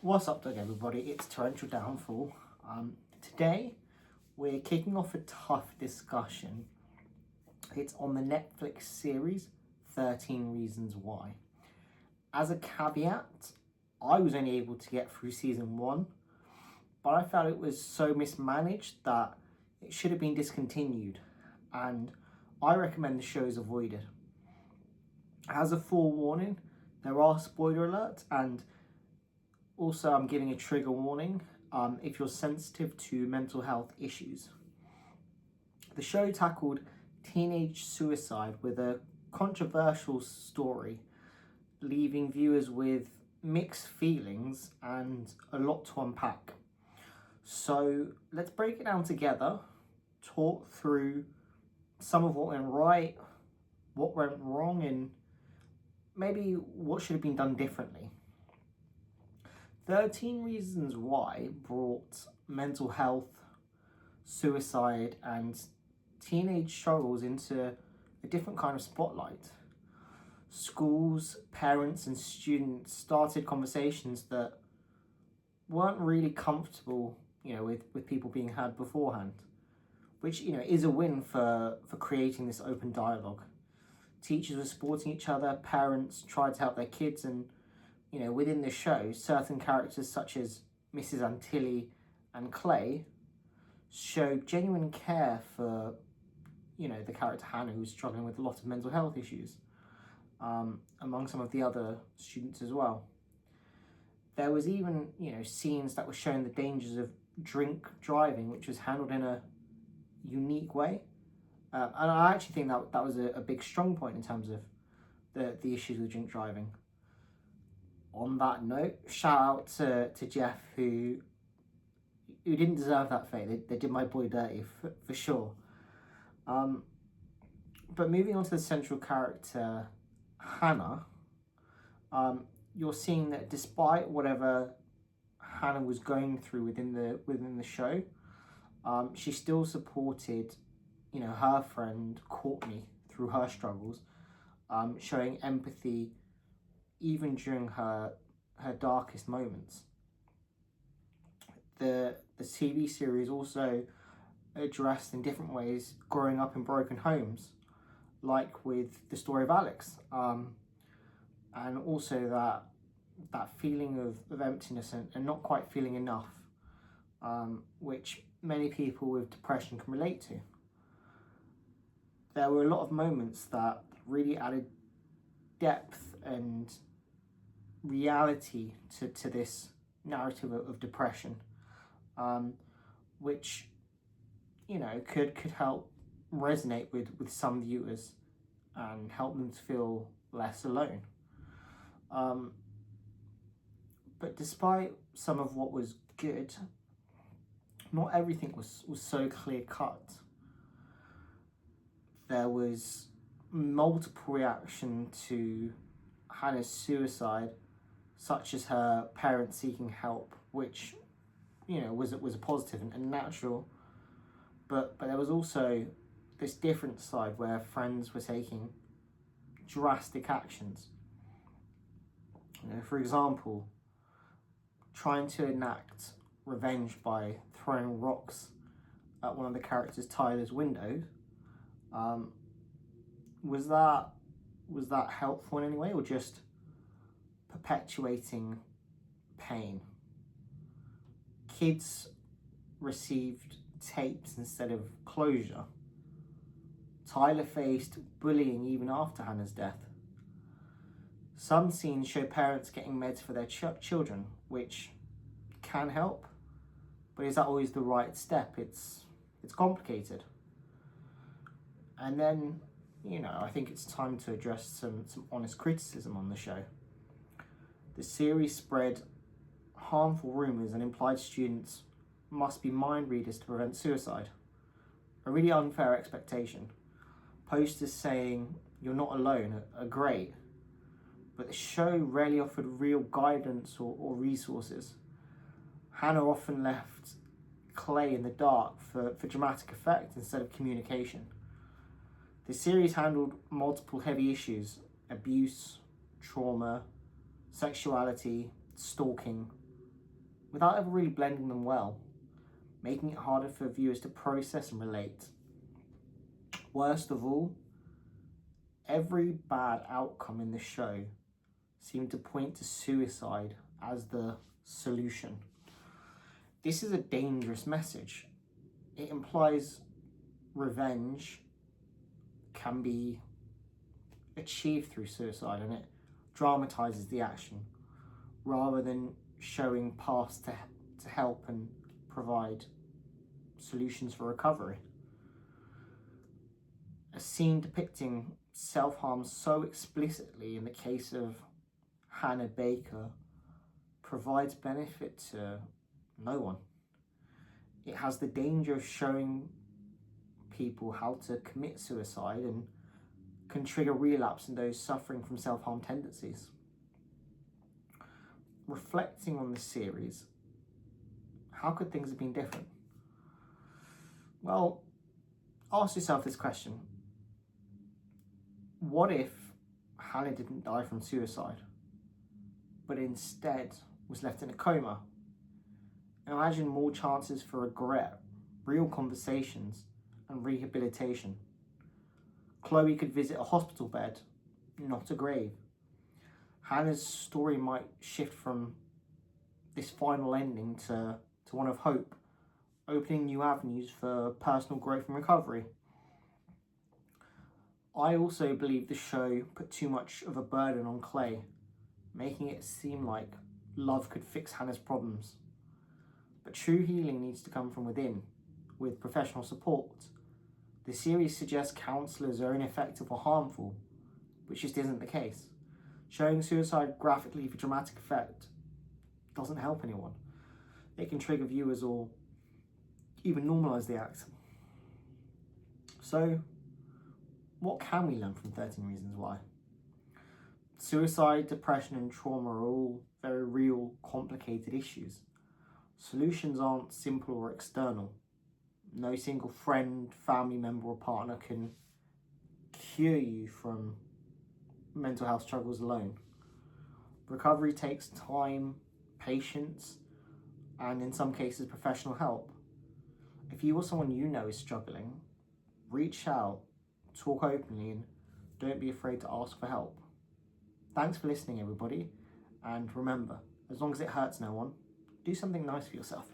What's up, everybody? It's Torrential Downfall. Today we're kicking off a tough discussion. It's on the Netflix series 13 Reasons Why. As a caveat, I was only able to get through season 1, but I felt it was so mismanaged that it should have been discontinued, and I recommend the show is avoided. As a forewarning, there are spoiler alerts, and also I'm giving a trigger warning if you're sensitive to mental health issues. The show tackled teenage suicide with a controversial story, leaving viewers with mixed feelings and a lot to unpack. So let's break it down together, talk through some of what went right, what went wrong, and maybe what should have been done differently. 13 Reasons Why brought mental health, suicide, and teenage struggles into a different kind of spotlight. Schools, parents, and students started conversations that weren't really comfortable, with people being had beforehand, which, is a win for creating this open dialogue. Teachers were supporting each other, parents tried to help their kids, and within the show, certain characters such as Mrs. Antilli and Clay showed genuine care for, the character Hannah, who was struggling with a lot of mental health issues, among some of the other students as well. There was even, scenes that were showing the dangers of drink driving, which was handled in a unique way. And I actually think that was a big strong point in terms of the issues with drink driving. On that note, shout out to Jeff, who didn't deserve that fate. They did my boy dirty for sure. But moving on to the central character, Hannah, you're seeing that despite whatever Hannah was going through within the show, she still supported, her friend Courtney through her struggles, showing empathy even during her darkest moments. The TV series also addressed in different ways growing up in broken homes, like with the story of Alex, and also that feeling of emptiness and not quite feeling enough, which many people with depression can relate to. There were a lot of moments that really added depth and reality to this narrative of depression, which could help resonate with some viewers and help them to feel less alone. But despite some of what was good, not everything was so clear cut. There was multiple reaction to Hannah's suicide, such as her parents seeking help, which was a positive and natural. But there was also this different side where friends were taking drastic actions. For example, trying to enact revenge by throwing rocks at one of the characters, Tyler's windows. Was that helpful in any way, or just perpetuating pain? Kids received tapes instead of closure. Tyler faced bullying even after Hannah's death. Some scenes show parents getting meds for their children, which can help, but is that always the right step? It's complicated. And then, I think it's time to address some honest criticism on the show. The series spread harmful rumours and implied students must be mind readers to prevent suicide. A really unfair expectation. Posters saying you're not alone are great, but the show rarely offered real guidance or resources. Hannah often left Clay in the dark for dramatic effect instead of communication. The series handled multiple heavy issues: abuse, trauma, sexuality, stalking, without ever really blending them well, making it harder for viewers to process and relate. Worst of all, every bad outcome in the show seemed to point to suicide as the solution. This is a dangerous message. It implies revenge can be achieved through suicide, and it dramatizes the action rather than showing paths to help and provide solutions for recovery. A scene depicting self-harm so explicitly in the case of Hannah Baker provides benefit to no one. It has the danger of showing people how to commit suicide and can trigger relapse in those suffering from self-harm tendencies. Reflecting on the series, how could things have been different? Well, ask yourself this question. What if Hannah didn't die from suicide, but instead was left in a coma? Imagine more chances for regret, real conversations, and rehabilitation. Chloe could visit a hospital bed, not a grave. Hannah's story might shift from this final ending to one of hope, opening new avenues for personal growth and recovery. I also believe the show put too much of a burden on Clay, making it seem like love could fix Hannah's problems. But true healing needs to come from within, with professional support. The series suggests counsellors are ineffective or harmful, which just isn't the case. Showing suicide graphically for dramatic effect doesn't help anyone. It can trigger viewers or even normalise the act. So, what can we learn from 13 Reasons Why? Suicide, depression and trauma are all very real, complicated issues. Solutions aren't simple or external. No single friend, family member or partner can cure you from mental health struggles alone. Recovery takes time, patience, and in some cases professional help. If you or someone you know is struggling, reach out, talk openly, and don't be afraid to ask for help. Thanks for listening, everybody, and remember, as long as it hurts no one, do something nice for yourself.